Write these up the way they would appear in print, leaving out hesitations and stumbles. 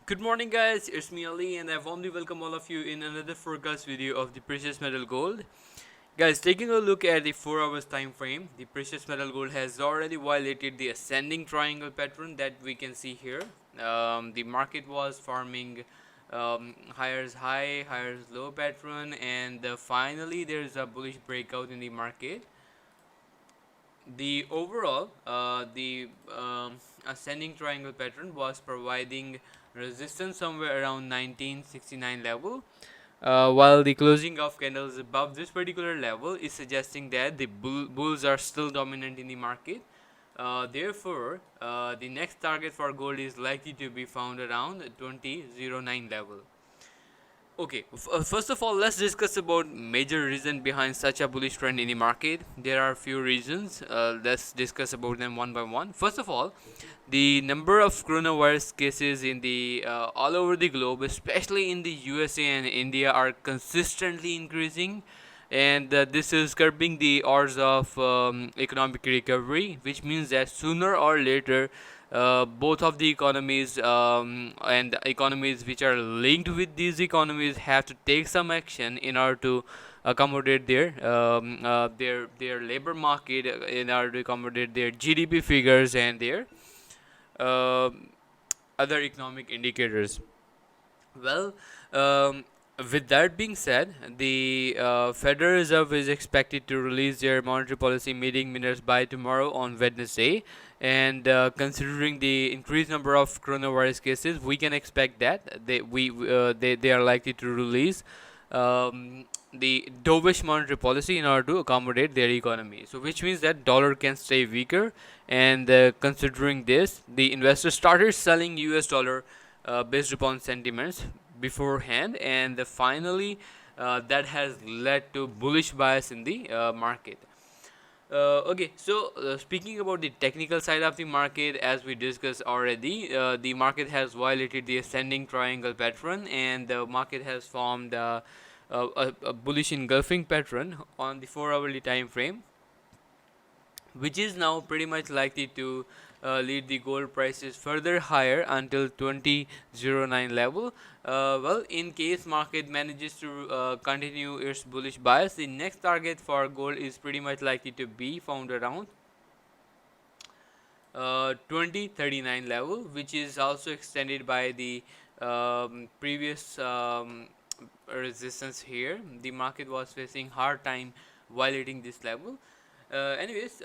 Good morning guys, it's me Ali and I warmly welcome all of you in another forecast video of the precious metal gold. Guys, taking a look at the 4 hours time frame, the precious metal gold has already violated the ascending triangle pattern that we can see here. The market was forming higher high, higher low pattern, and finally there is a bullish breakout in the market. The overall the ascending triangle pattern was providing resistance somewhere around 1969 level, while the closing of candles above this particular level is suggesting that the bulls are still dominant in the market. Therefore, the next target for gold is likely to be found around 2009 level. Okay, first of all, let's discuss about major reason behind such a bullish trend in the market. There are a few reasons. Let's discuss about them one by one. First of all, the number of coronavirus cases in the all over the globe, especially in the USA and India, are consistently increasing, and this is curbing the odds of economic recovery, which means that sooner or later both of the economies and economies which are linked with these economies have to take some action in order to accommodate their labor market, in order to accommodate their GDP figures and their uh, other economic indicators. Well, with that being said, the Federal Reserve is expected to release their monetary policy meeting minutes by tomorrow on Wednesday. And considering the increased number of coronavirus cases, we can expect that they are likely to release the dovish monetary policy in order to accommodate their economy. So, which means that dollar can stay weaker. And considering this, the investors started selling US dollar based upon sentiments beforehand, and finally that has led to bullish bias in the market. Okay, so speaking about the technical side of the market, as we discussed already, the market has violated the ascending triangle pattern, and the market has formed a bullish engulfing pattern on the 4 hourly time frame, which is now pretty much likely to lead the gold prices further higher until 2009 level. Well, in case market manages to continue its bullish bias, the next target for gold is pretty much likely to be found around 2039 level, which is also extended by the previous resistance here. The market was facing hard time violating this level. Anyways,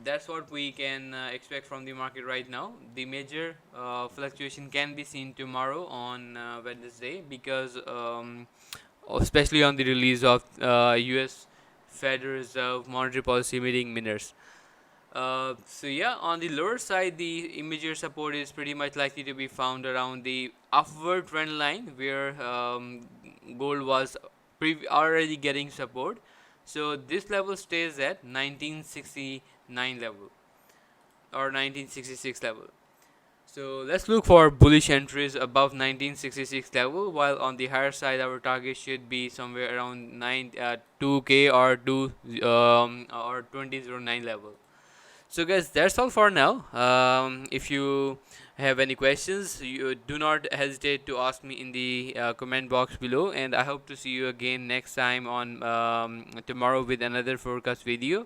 that's what we can expect from the market right now. The major fluctuation can be seen tomorrow on Wednesday, because especially on the release of US Federal Reserve monetary policy meeting minutes. So yeah, on the lower side, the immediate support is pretty much likely to be found around the upward trend line, where gold was already getting support. So this level stays at 1969 level or 1966 level. So let's look for bullish entries above 1966 level, while on the higher side our target should be somewhere around 2k or 2009 level. So guys, that's all for now. If you have any questions, you do not hesitate to ask me in the comment box below, and I hope to see you again next time on tomorrow with another forecast video.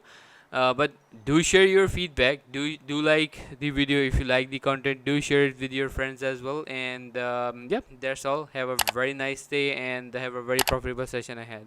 But do share your feedback. Do like the video. If you like the content, do share it with your friends as well. And yep, that's all. Have a very nice day and have a very profitable session ahead.